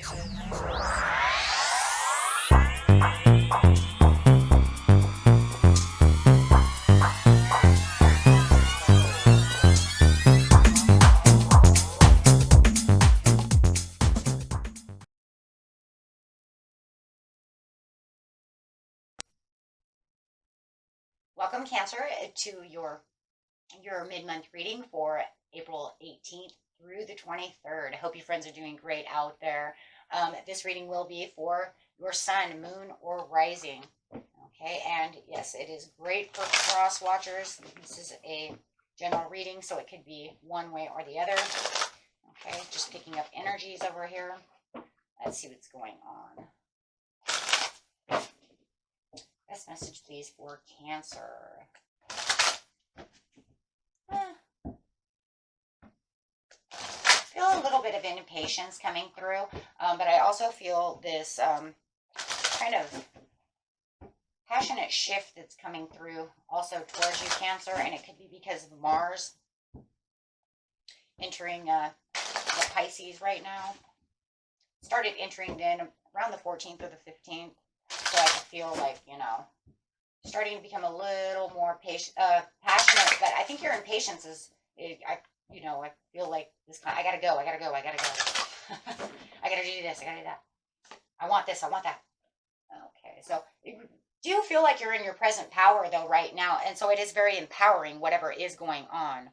Welcome, Cancer, to your mid-month reading for April 18th through the 23rd. I hope you friends are doing great out there. This reading will be for your sun, moon, or rising. Okay, and yes, it is great for cross watchers. This is a general reading, so it could be one way or the other. Okay, just picking up energies over here. Let's see what's going on. Best message, please, for Cancer. Feel a little bit of impatience coming through, but I also feel this kind of passionate shift that's coming through also towards you, Cancer, and it could be because of Mars entering the Pisces right now. Started entering then around the 14th or the 15th. So I feel like, starting to become a little more passionate. But I think your impatience is, I feel like this kind. I gotta go. I gotta go. I gotta do this. I gotta do that. I want this. I want that. Okay. So do you feel like you're in your present power though right now? And so it is very empowering, whatever is going on.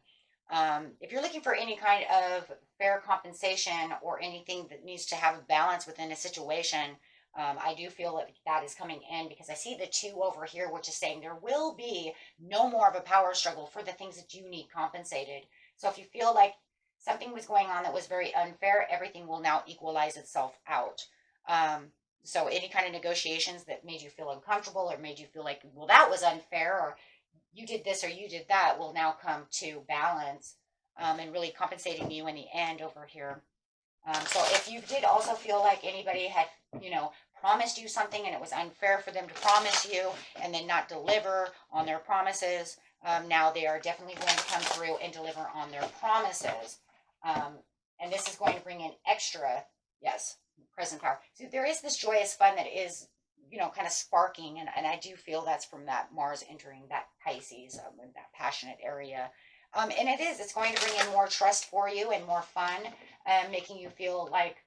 If you're looking for any kind of fair compensation or anything that needs to have a balance within a situation, I do feel that that is coming in because I see the 2 over here, which is saying there will be no more of a power struggle for the things that you need compensated. So if you feel like something was going on that was very unfair, everything will now equalize itself out. So any kind of negotiations that made you feel uncomfortable or made you feel like, well, that was unfair, or you did this or you did that, will now come to balance and really compensating you in the end over here. So if you did also feel like anybody had, promised you something and it was unfair for them to promise you and then not deliver on their promises, now they are definitely going to come through and deliver on their promises. And this is going to bring in extra, yes, present power. So there is this joyous fun that is, kind of sparking. And I do feel that's from that Mars entering that Pisces, in that passionate area. And it's going to bring in more trust for you and more fun, making you feel like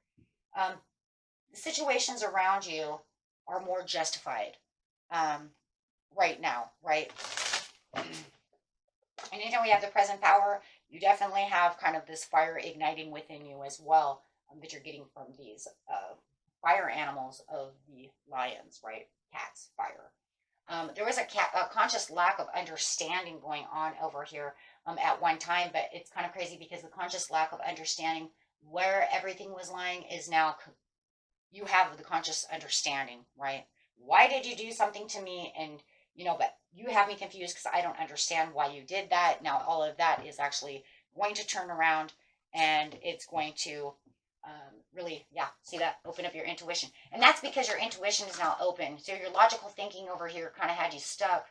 the situations around you are more justified right now, right? And we have the present power, you definitely have kind of this fire igniting within you as well, that you're getting from these fire animals of the lions, right? Cats, fire. There was a conscious lack of understanding going on over here at one time, but it's kind of crazy because the conscious lack of understanding where everything was lying is now, you have the conscious understanding, right? Why did you do something to me? And, but you have me confused because I don't understand why you did that. Now, all of that is actually going to turn around and it's going to really, see that, open up your intuition. And that's because your intuition is now open. So your logical thinking over here kind of had you stuck,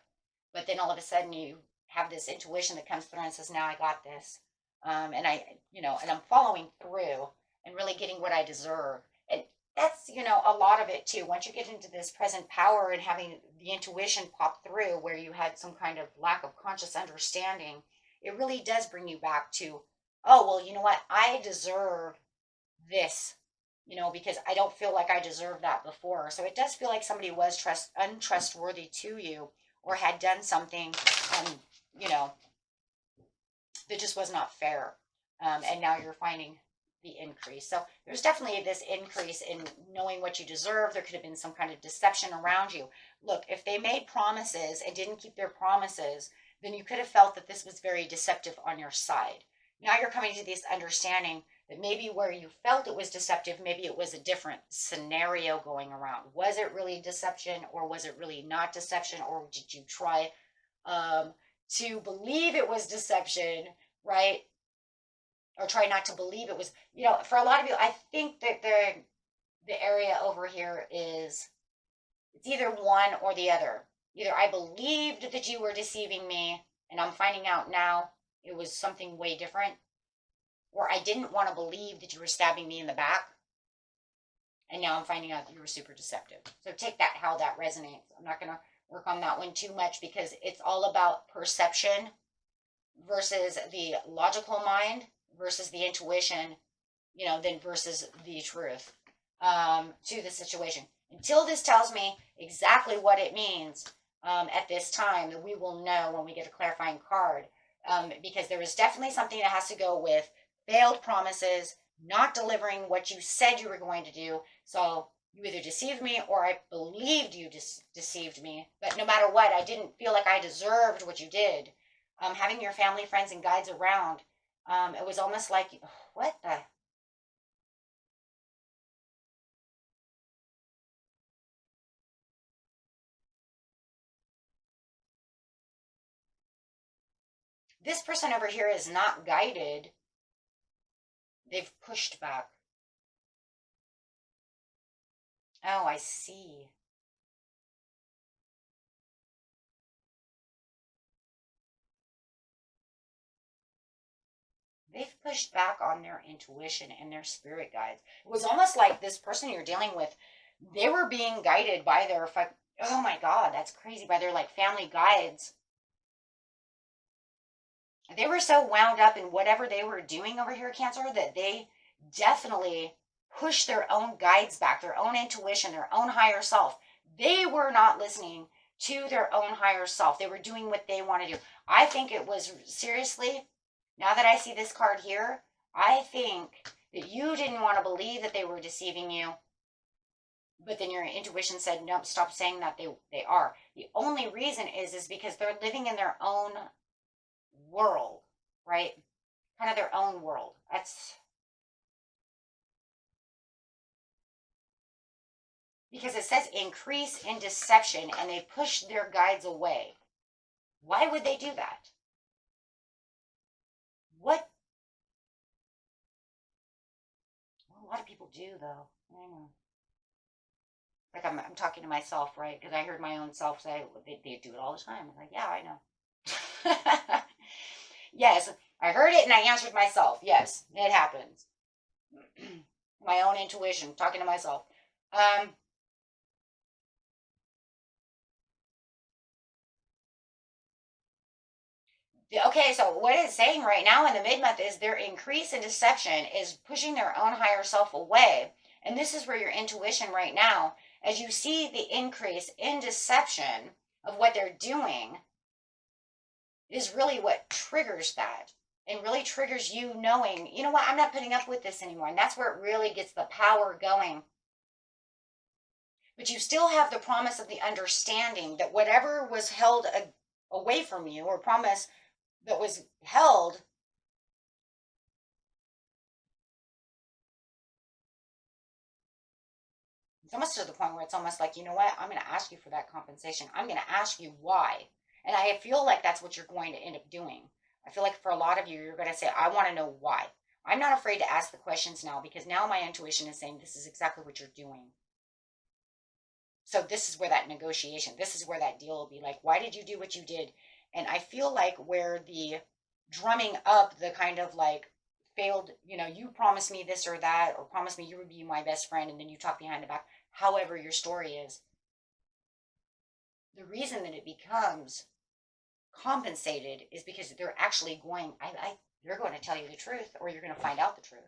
but then all of a sudden you have this intuition that comes through and says, now I got this. And and I'm following through and really getting what I deserve. And that's, a lot of it too. Once you get into this present power and having the intuition pop through where you had some kind of lack of conscious understanding, it really does bring you back to, oh, well, you know what? I deserve this, because I don't feel like I deserved that before. So it does feel like somebody was untrustworthy to you or had done something, that just was not fair. And now you're finding the increase. So there's definitely this increase in knowing what you deserve. There could have been some kind of deception around you. Look, if they made promises and didn't keep their promises, then you could have felt that this was very deceptive on your side. Now you're coming to this understanding that maybe where you felt it was deceptive, maybe it was a different scenario going around. Was it really deception or was it really not deception? Or did you try to believe it was deception, right? Or try not to believe it was, for a lot of you, I think that the area over here is, it's either one or the other. Either I believed that you were deceiving me and I'm finding out now it was something way different, or I didn't want to believe that you were stabbing me in the back. And now I'm finding out that you were super deceptive. So take that, how that resonates. I'm not going to work on that one too much because it's all about perception versus the logical mind versus the intuition, you know, then versus the truth to the situation. Until this tells me exactly what it means at this time, that we will know when we get a clarifying card. Because there is definitely something that has to go with failed promises, not delivering what you said you were going to do. So you either deceived me or I believed you deceived me. But no matter what, I didn't feel like I deserved what you did. Having your family, friends, and guides around, it was almost like, what the? This person over here is not guided. They've pushed back. Oh, I see. They've pushed back on their intuition and their spirit guides. It was almost like this person you're dealing with, they were being guided by their, oh my God, that's crazy, by their like family guides. They were so wound up in whatever they were doing over here, Cancer, that they definitely pushed their own guides back, their own intuition, their own higher self. They were not listening to their own higher self. They were doing what they want to do. I think it was, seriously, now that I see this card here, I think that you didn't want to believe that they were deceiving you, but then your intuition said, nope, stop saying that they are. The only reason is because they're living in their own world, right? Kind of their own world. That's because it says increase in deception and they push their guides away. Why would they do that? What? Well, a lot of people do, though. I know. Like I'm talking to myself, right? Because I heard my own self say they do it all the time. I'm like, yeah, I know. Yes, I heard it and I answered myself. Yes, it happens. My own intuition, talking to myself. Okay, so what it's saying right now in the mid-month is their increase in deception is pushing their own higher self away. And this is where your intuition right now, as you see the increase in deception of what they're doing, is really what triggers that and really triggers you knowing, you know what, I'm not putting up with this anymore. And that's where it really gets the power going. But you still have the promise of the understanding that whatever was held away from you, or promise that was held, it's almost to the point where it's almost like, you know what, I'm going to ask you for that compensation. I'm going to ask you why. And I feel like that's what you're going to end up doing. I feel like for a lot of you, you're going to say, I want to know why. I'm not afraid to ask the questions now because now my intuition is saying this is exactly what you're doing. So this is where that negotiation, this is where that deal will be like, why did you do what you did? And I feel like where the drumming up the kind of like failed, you know, you promised me this or that, or promised me you would be my best friend, and then you talk behind the back, however your story is. The reason that it becomes compensated is because they're actually going, you're going to tell you the truth, or you're going to find out the truth.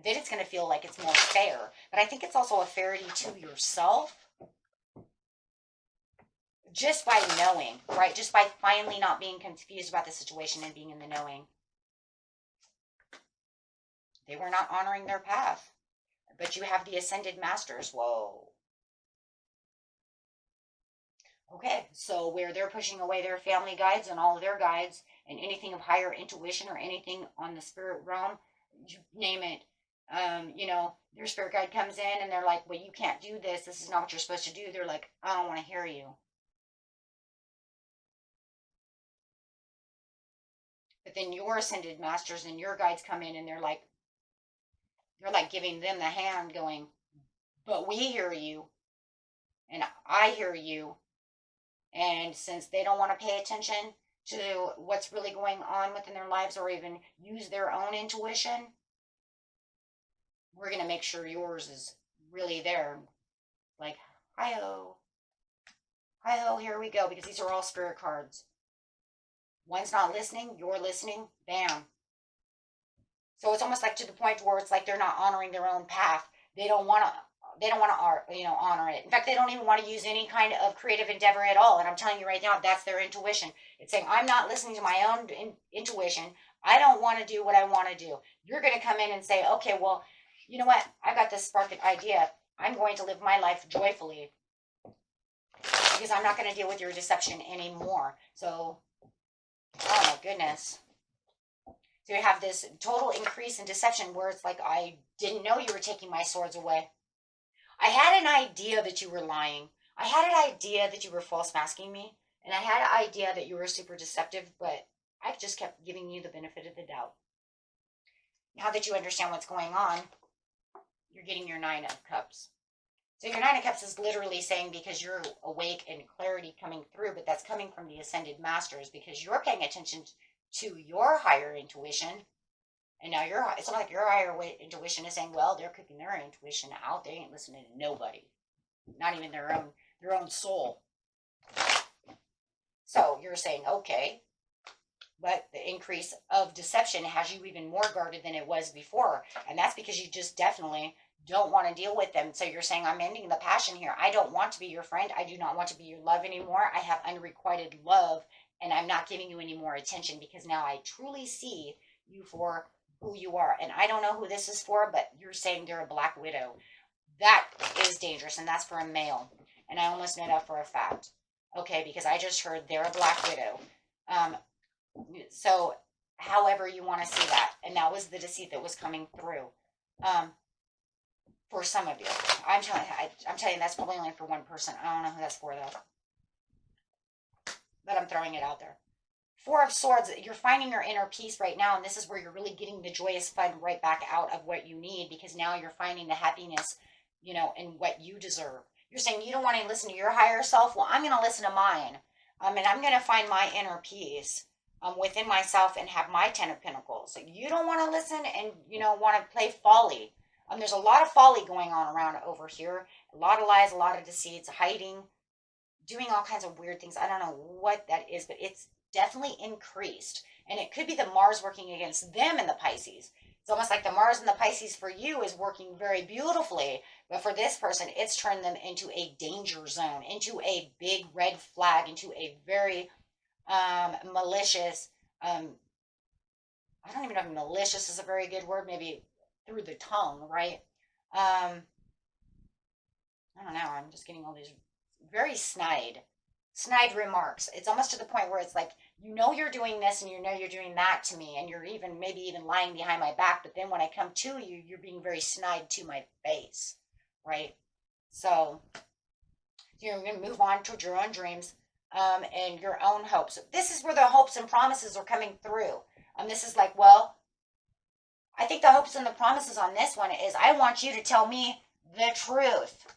Then it's going to feel like it's more fair. But I think it's also a fairity to yourself. Just by knowing, right? Just by finally not being confused about the situation and being in the knowing. They were not honoring their path. But you have the ascended masters. Whoa. Okay, so where they're pushing away their family guides and all of their guides and anything of higher intuition or anything on the spirit realm, you name it, you know, their spirit guide comes in and they're like, well, you can't do this. This is not what you're supposed to do. They're like, I don't want to hear you. But then your ascended masters and your guides come in and they're like giving them the hand going, but we hear you and I hear you. And since they don't want to pay attention to what's really going on within their lives or even use their own intuition, we're going to make sure yours is really there. Like, hi-ho. Hi-ho, here we go, because these are all spirit cards. One's not listening, you're listening, bam. So it's almost like to the point where it's like they're not honoring their own path. They don't want to honor it. In fact, they don't even want to use any kind of creative endeavor at all. And I'm telling you right now, that's their intuition. It's saying, I'm not listening to my own intuition. I don't want to do what I want to do. You're going to come in and say, okay, well, you know what? I got this spark idea. I'm going to live my life joyfully because I'm not going to deal with your deception anymore. So, oh my goodness. So you have this total increase in deception where it's like, I didn't know you were taking my swords away. I had an idea that you were lying. I had an idea that you were false masking me. And I had an idea that you were super deceptive, but I just kept giving you the benefit of the doubt. Now that you understand what's going on, you're getting your 9 of Cups. So your 9 of Cups is literally saying because you're awake and clarity coming through, but that's coming from the Ascended Masters because you're paying attention to your higher intuition. And now it's not like your higher intuition is saying, well, they're cooking their intuition out. They ain't listening to nobody, not even their own soul. So you're saying, okay, but the increase of deception has you even more guarded than it was before. And that's because you just definitely don't want to deal with them. So you're saying, I'm ending the passion here. I don't want to be your friend. I do not want to be your love anymore. I have unrequited love, and I'm not giving you any more attention because now I truly see you for who you are. And I don't know who this is for, but you're saying they're a Black Widow. That is dangerous, and that's for a male. And I almost know that for a fact. Okay, because I just heard they're a Black Widow. So however you want to see that. And that was the deceit that was coming through. For some of you. I'm telling you that's probably only for one person. I don't know who that's for though. But I'm throwing it out there. 4 of Swords, you're finding your inner peace right now, and this is where you're really getting the joyous fun right back out of what you need, because now you're finding the happiness, in what you deserve. You're saying you don't want to listen to your higher self. Well, I'm going to listen to mine, and I'm going to find my inner peace within myself and have my 10 of Pentacles. So you don't want to listen and, want to play folly. There's a lot of folly going on around over here. A lot of lies, a lot of deceits, hiding, doing all kinds of weird things. I don't know what that is, but it's definitely increased. And it could be the Mars working against them in the Pisces. It's almost like the Mars in the Pisces for you is working very beautifully. But for this person, it's turned them into a danger zone, into a big red flag, into a very malicious, I don't even know if malicious is a very good word, maybe through the tongue, right? I don't know. I'm just getting all these very snide remarks. It's almost to the point where it's like, you're doing this and you're doing that to me, and you're maybe even lying behind my back, but then when I come to you, you're being very snide to my face, right? So you're going to move on towards your own dreams and your own hopes. This is where the hopes and promises are coming through. This is like, well, I think the hopes and the promises on this one is I want you to tell me the truth.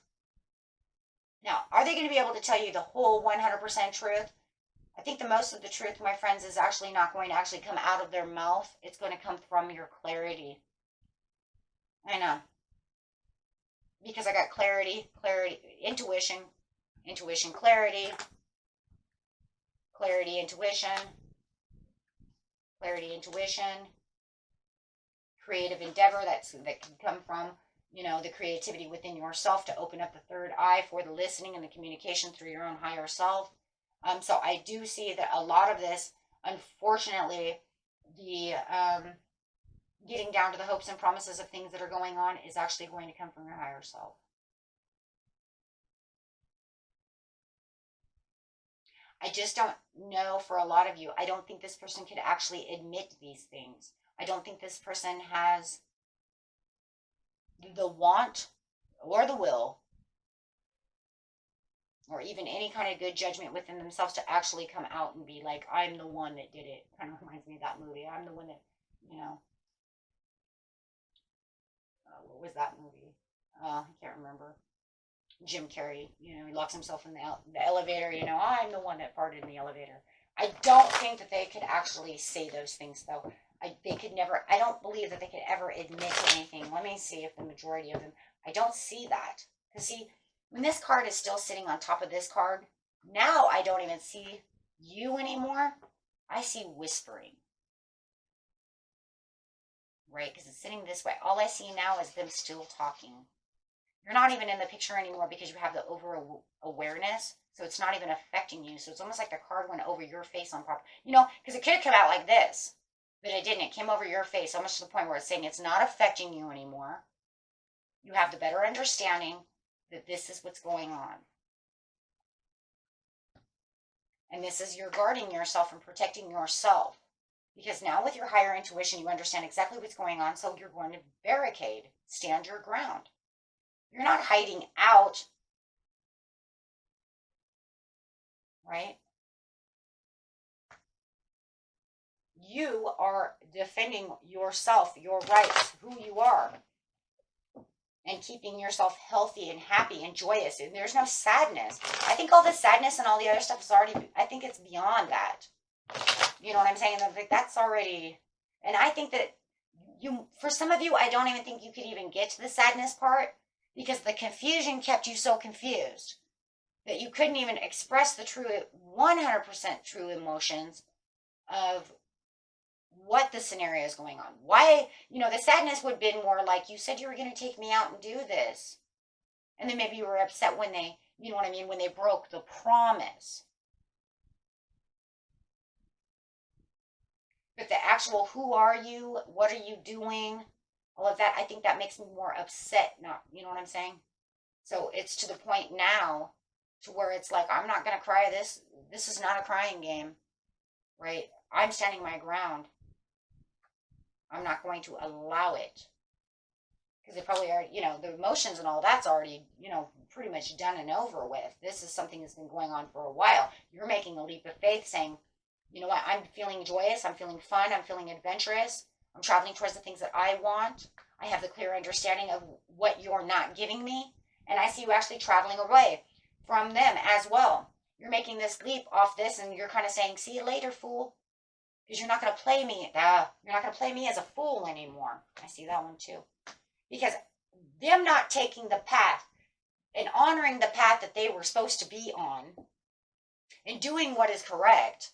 Now, are they going to be able to tell you the whole 100% truth? I think the most of the truth, my friends, is actually not going to actually come out of their mouth. It's going to come from your clarity. I know. Because I got clarity, intuition, clarity, intuition, creative endeavor that can come from, the creativity within yourself to open up the third eye for the listening and the communication through your own higher self. So I do see that a lot of this, unfortunately, the getting down to the hopes and promises of things that are going on is actually going to come from your higher self. I just don't know for a lot of you. I don't think this person could actually admit these things. I don't think this person has the want or the will or even any kind of good judgment within themselves to actually come out and be like, I'm the one that did it. Kind of reminds me of that movie. I'm the one that, what was that movie? I can't remember. Jim Carrey, he locks himself in the elevator, I'm the one that farted in the elevator. I don't think that they could actually say those things, though. I don't believe that they could ever admit to anything. Let me see if the majority of them, I don't see that. Because see, when this card is still sitting on top of this card, now I don't even see you anymore. I see whispering. Right? Because it's sitting this way. All I see now is them still talking. You're not even in the picture anymore because you have the over awareness. So it's not even affecting you. So it's almost like the card went over your face on purpose. You know, because it could have come out like this, but it didn't. It came over your face almost to the point where it's saying it's not affecting you anymore. You have the better understanding that this is what's going on. And this is you're guarding yourself and protecting yourself. Because now with your higher intuition, you understand exactly what's going on. So you're going to barricade, stand your ground. You're not hiding out, right? You are defending yourself, your rights, who you are, and keeping yourself healthy and happy and joyous. And there's no sadness. I think all the sadness and all the other stuff is already, I think it's beyond that. You know what I'm saying? That's already, and I think that for some of you, I don't even think you could even get to the sadness part because the confusion kept you so confused that you couldn't even express the true, 100% true emotions of what the scenario is going on. Why, the sadness would have been more like, you said you were going to take me out and do this. And then maybe you were upset when they, you know what I mean, when they broke the promise. But the actual who are you, what are you doing, all of that, I think that makes me more upset. Not, you know what I'm saying? So it's to the point now to where it's like, I'm not going to cry. This is not a crying game, right? I'm standing my ground. I'm not going to allow it. Because they probably are, the emotions and all that's already, pretty much done and over with. This is something that's been going on for a while. You're making a leap of faith saying, you know what, I'm feeling joyous, I'm feeling fun, I'm feeling adventurous, I'm traveling towards the things that I want. I have the clear understanding of what you're not giving me. And I see you actually traveling away from them as well. You're making this leap off this and you're kind of saying, see you later, fool. Because you're not going to play me. You're not going to play me as a fool anymore. I see that one too. Because them not taking the path and honoring the path that they were supposed to be on and doing what is correct,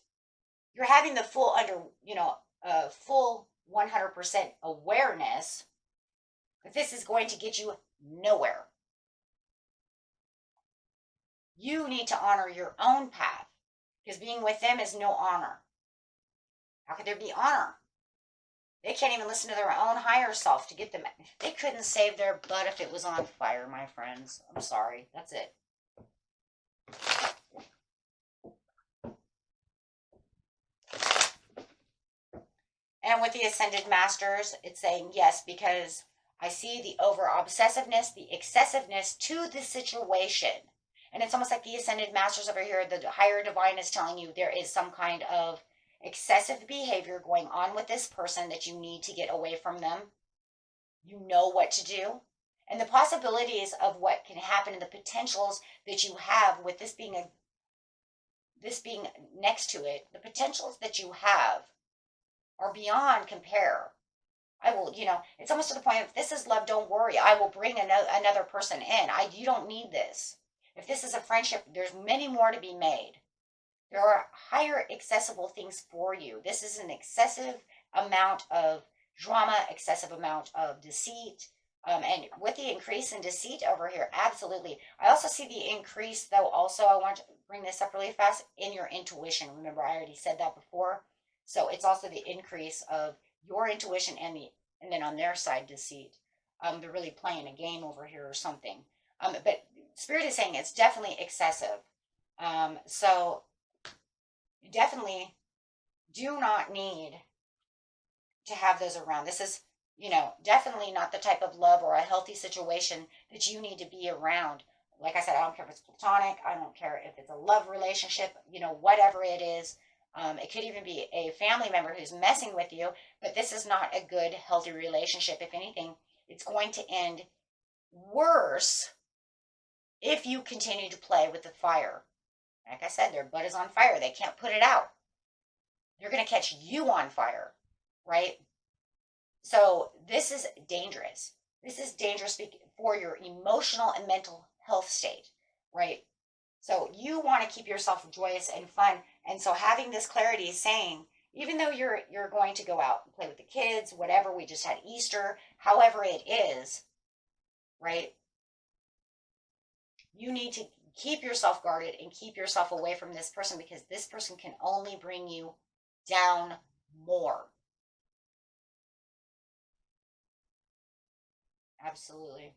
you're having the full full 100% awareness that this is going to get you nowhere. You need to honor your own path because being with them is no honor. How could there be honor? They can't even listen to their own higher self to get them. They couldn't save their butt if it was on fire, my friends. I'm sorry. That's it. And with the Ascended Masters, it's saying yes, because I see the over-obsessiveness, the excessiveness to the situation. And it's almost like the Ascended Masters over here, the higher divine is telling you there is some kind of excessive behavior going on with this person that you need to get away from them. You know what to do. And the possibilities of what can happen and the potentials that you have with this being next to it, the potentials that you have are beyond compare. I will, it's almost to the point, if this is love, don't worry. I will bring another person in. You don't need this. If this is a friendship, there's many more to be made. There are higher accessible things for you. This is an excessive amount of drama, excessive amount of deceit. And with the increase in deceit over here, absolutely. I also see the increase, though, also, I want to bring this up really fast, in your intuition. Remember, I already said that before. So it's also the increase of your intuition and then on their side, deceit. They're really playing a game over here or something. But Spirit is saying it's definitely excessive. So you definitely do not need to have those around. This is, definitely not the type of love or a healthy situation that you need to be around. Like I said, I don't care if it's platonic. I don't care if it's a love relationship, whatever it is. It could even be a family member who's messing with you, but this is not a good, healthy relationship. If anything, it's going to end worse if you continue to play with the fire. Like I said, their butt is on fire. They can't put it out. They're going to catch you on fire, right? So this is dangerous. This is dangerous for your emotional and mental health state, right? So you want to keep yourself joyous and fun. And so having this clarity is saying, even though you're going to go out and play with the kids, whatever, we just had Easter, however it is, right? You need to keep yourself guarded and keep yourself away from this person, because this person can only bring you down more. Absolutely.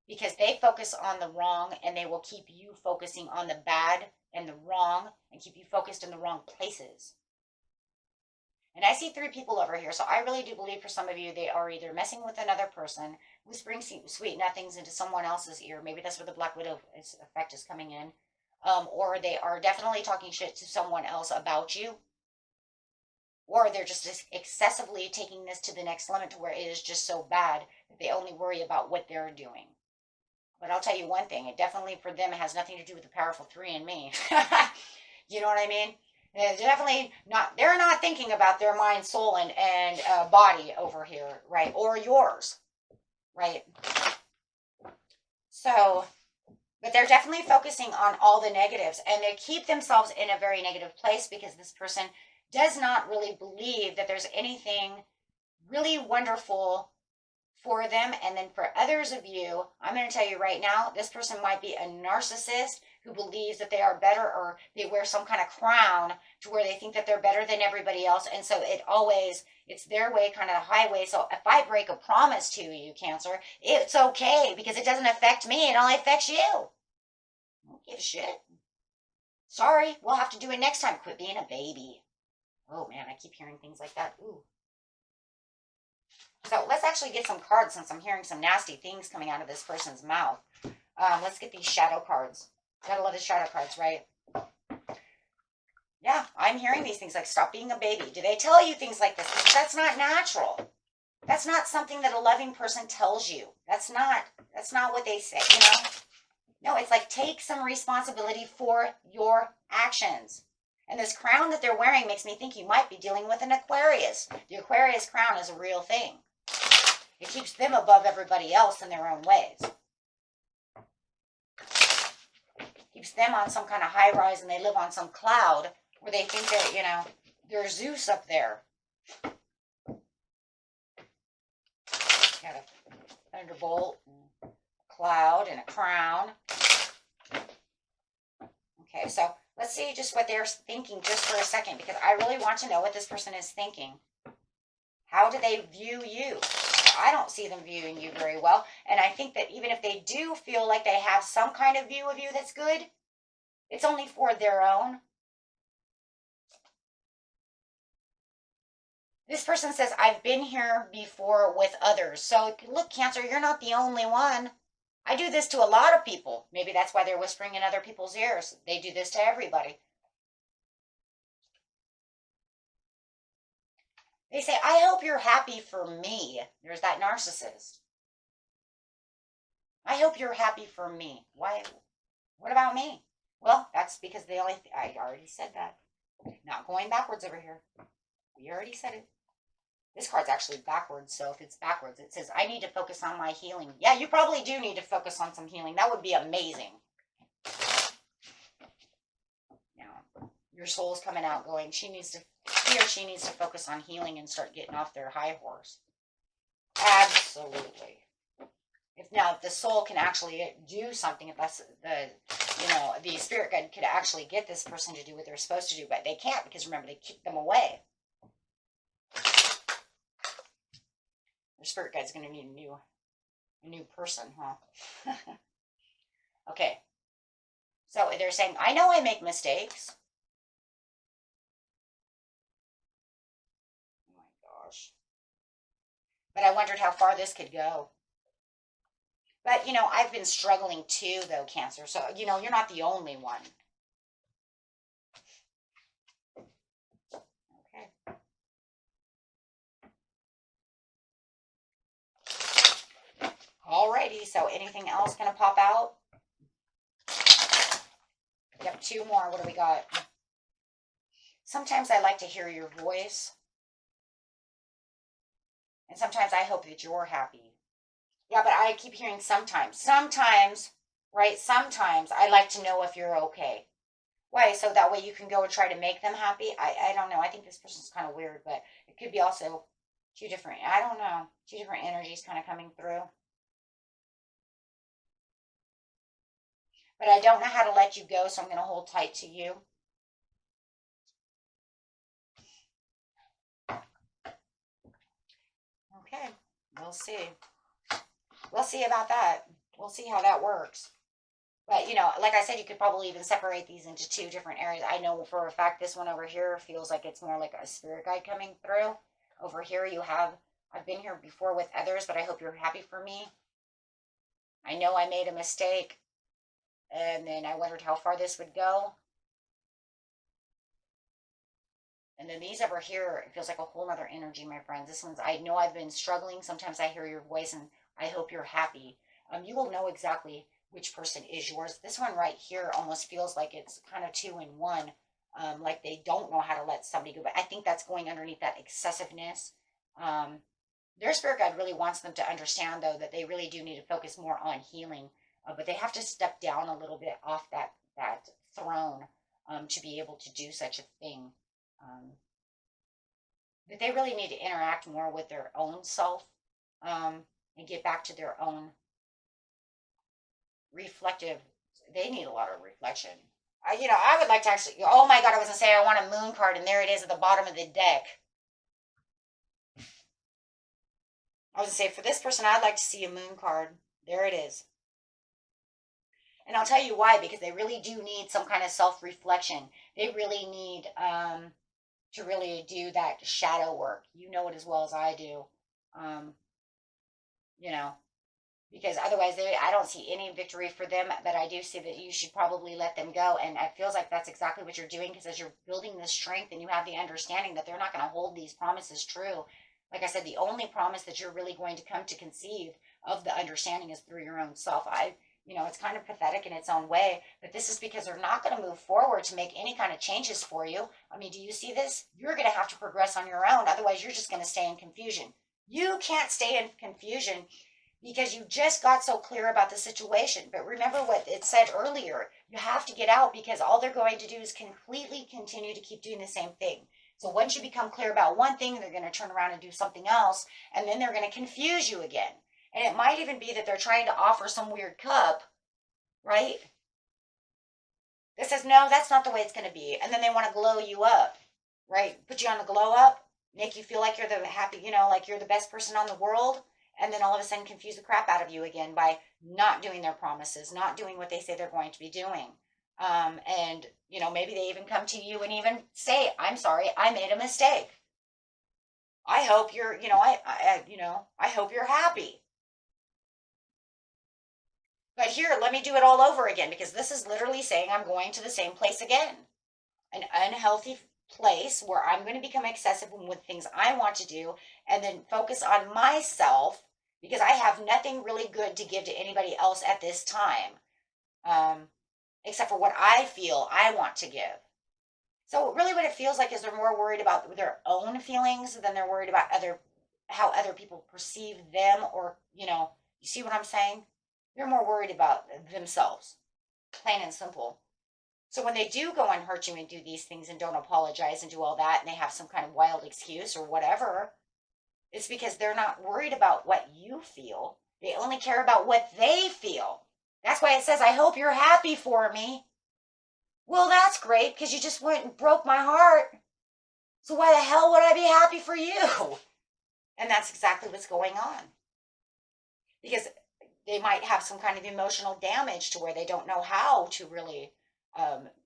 Because they focus on the wrong and they will keep you focusing on the bad and the wrong and keep you focused in the wrong places. And I see three people over here. So I really do believe for some of you, they are either messing with another person, whispering sweet nothings into someone else's ear. Maybe that's where the Black Widow effect is coming in. Or they are definitely talking shit to someone else about you. Or they're just excessively taking this to the next limit to where it is just so bad that they only worry about what they're doing. But I'll tell you one thing, it definitely for them has nothing to do with the powerful three and me. You know what I mean? They're definitely not, they're not thinking about their mind, soul, and body over here, right? Or yours, right? So, but they're definitely focusing on all the negatives, and they keep themselves in a very negative place because this person does not really believe that there's anything really wonderful for them. And then for others of you, I'm going to tell you right now, this person might be a narcissist who believes that they are better, or they wear some kind of crown to where they think that they're better than everybody else. And so it's their way, kind of the highway. So if I break a promise to you, Cancer, it's okay because it doesn't affect me. It only affects you. I don't give a shit. Sorry, we'll have to do it next time. Quit being a baby. Oh man, I keep hearing things like that. Ooh. So let's actually get some cards, since I'm hearing some nasty things coming out of this person's mouth. Let's get these shadow cards. Gotta love the shadow cards, right? Yeah, I'm hearing these things like, stop being a baby. Do they tell you things like this? That's not natural. That's not something that a loving person tells you. That's not what they say, you know? No, it's like, take some responsibility for your actions. And this crown that they're wearing makes me think you might be dealing with an Aquarius. The Aquarius crown is a real thing. It keeps them above everybody else in their own ways. Keeps them on some kind of high rise, and they live on some cloud where they think that, you know, they're Zeus up there. Got a thunderbolt, and a cloud, and a crown. Okay, so let's see just what they're thinking just for a second, because I really want to know what this person is thinking. How do they view you? I don't see them viewing you very well. And I think that even if they do feel like they have some kind of view of you that's good, it's only for their own. This person says, I've been here before with others. So look, Cancer, you're not the only one. I do this to a lot of people. Maybe that's why they're whispering in other people's ears. They do this to everybody. They say, I hope you're happy for me. There's that narcissist. I hope you're happy for me. Why? What about me? Well, that's because I already said that. Not going backwards over here. We already said it. This card's actually backwards, so if it's backwards, it says, I need to focus on my healing. Yeah, you probably do need to focus on some healing. That would be amazing. Now, your soul's coming out going, he or she needs to focus on healing and start getting off their high horse. Absolutely. If the soul can actually do something, if that's the spirit guide could actually get this person to do what they're supposed to do, but they can't, because remember, they keep them away. Your spirit guide's going to need a new person, huh? Okay. So they're saying, I know I make mistakes. Oh my gosh. But I wondered how far this could go. But, I've been struggling too, though, Cancer. So, you're not the only one. Okay. Alrighty, so anything else going to pop out? Yep, two more. What do we got? Sometimes I like to hear your voice. And sometimes I hope that you're happy. Yeah, but I keep hearing sometimes. Sometimes, right? Sometimes I like to know if you're okay. Why? So that way you can go and try to make them happy. I don't know. I think this person's kind of weird, but it could be also two different, I don't know, two different energies kind of coming through. But I don't know how to let you go, so I'm going to hold tight to you. Okay, we'll see. We'll see about that. We'll see how that works. But, like I said, you could probably even separate these into two different areas. I know for a fact this one over here feels like it's more like a spirit guide coming through. Over here you have, I've been here before with others, but I hope you're happy for me. I know I made a mistake, and then I wondered how far this would go. And then these over here, it feels like a whole other energy, my friends. This one's, I know I've been struggling. Sometimes I hear your voice, and I hope you're happy. You will know exactly which person is yours. This one right here almost feels like it's kind of two in one. Like they don't know how to let somebody go. But I think that's going underneath that excessiveness. Um, their spirit guide really wants them to understand, though, that they really do need to focus more on healing. But they have to step down a little bit off that throne to be able to do such a thing. Um, but they really need to interact more with their own self and get back to their own reflective. They need a lot of reflection. I would like to actually. Oh my God, I was gonna say I want a moon card, and there it is at the bottom of the deck. I was gonna say for this person, I'd like to see a moon card. There it is. And I'll tell you why, because they really do need some kind of self reflection. They really need to really do that shadow work. You know it as well as I do. Um, you know, because otherwise I don't see any victory for them, but I do see that you should probably let them go. And it feels like that's exactly what you're doing, because as you're building this strength and you have the understanding that they're not going to hold these promises true, like I said, the only promise that you're really going to come to conceive of the understanding is through your own self. It's kind of pathetic in its own way, but this is because they're not going to move forward to make any kind of changes for you. I mean, do you see this? You're going to have to progress on your own. Otherwise, you're just going to stay in confusion. You can't stay in confusion because you just got so clear about the situation. But remember what it said earlier. You have to get out, because all they're going to do is completely continue to keep doing the same thing. So once you become clear about one thing, they're going to turn around and do something else, and then they're going to confuse you again. And it might even be that they're trying to offer some weird cup, right? That says, no, that's not the way it's going to be. And then they want to glow you up, right? Put you on the glow up, make you feel like you're the happy, like you're the best person on the world. And then all of a sudden confuse the crap out of you again by not doing their promises, not doing what they say they're going to be doing. And maybe they even come to you and even say, I'm sorry, I made a mistake. I hope you're, I hope you're happy. But here, let me do it all over again, because this is literally saying I'm going to the same place again. An unhealthy place where I'm going to become excessive with things I want to do, and then focus on myself, because I have nothing really good to give to anybody else at this time, except for what I feel I want to give. So really what it feels like is they're more worried about their own feelings than they're worried about how other people perceive them, or, you see what I'm saying? They're more worried about themselves, plain and simple. So when they do go and hurt you and do these things and don't apologize and do all that, and they have some kind of wild excuse or whatever, it's because they're not worried about what you feel. They only care about what they feel. That's why it says, I hope you're happy for me. Well, that's great, because you just went and broke my heart. So why the hell would I be happy for you? And that's exactly what's going on. Because they might have some kind of emotional damage to where they don't know how to really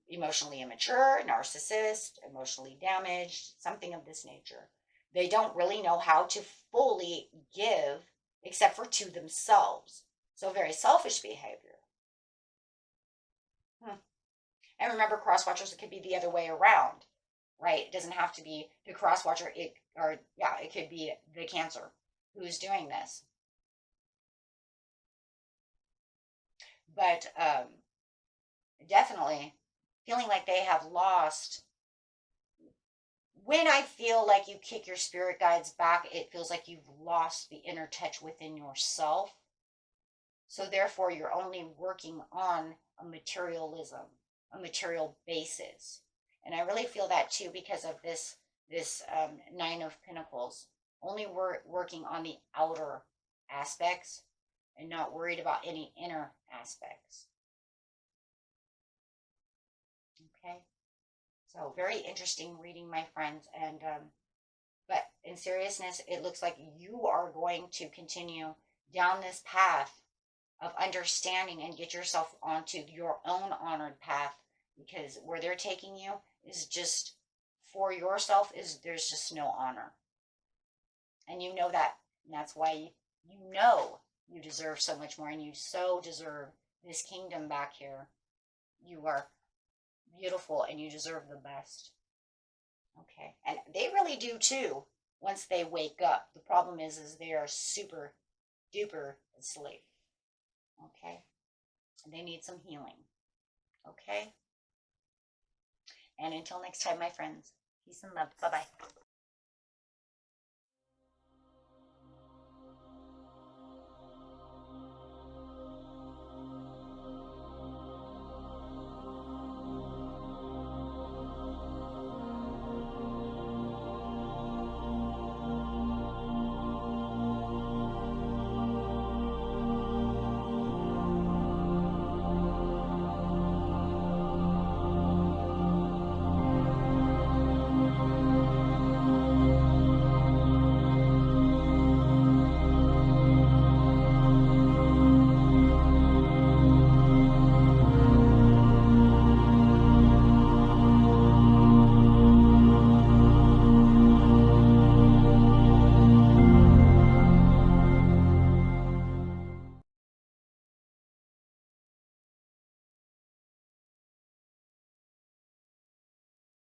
emotionally immature, narcissist, emotionally damaged, something of this nature. They don't really know how to fully give except for to themselves. So very selfish behavior. And remember, cross watchers, it could be the other way around, right? It doesn't have to be the cross watcher. It could be the Cancer who's doing this. But definitely feeling like they have lost. When I feel like you kick your spirit guides back, it feels like you've lost the inner touch within yourself. So therefore, you're only working on a materialism, a material basis. And I really feel that too because of this Nine of Pentacles. Only working on the outer aspects and not worried about any inner aspects. Okay. So very interesting reading, my friends. And but in seriousness, it looks like you are going to continue down this path of understanding and get yourself onto your own honored path, because where they're taking you is just for yourself, is there's just no honor. And you know that. And that's why you know you deserve so much more, and you so deserve this kingdom back here. You are beautiful and you deserve the best. Okay. And they really do too once they wake up. The problem is they are super duper asleep. Okay. And they need some healing. Okay. And until next time, my friends, peace and love. Bye bye.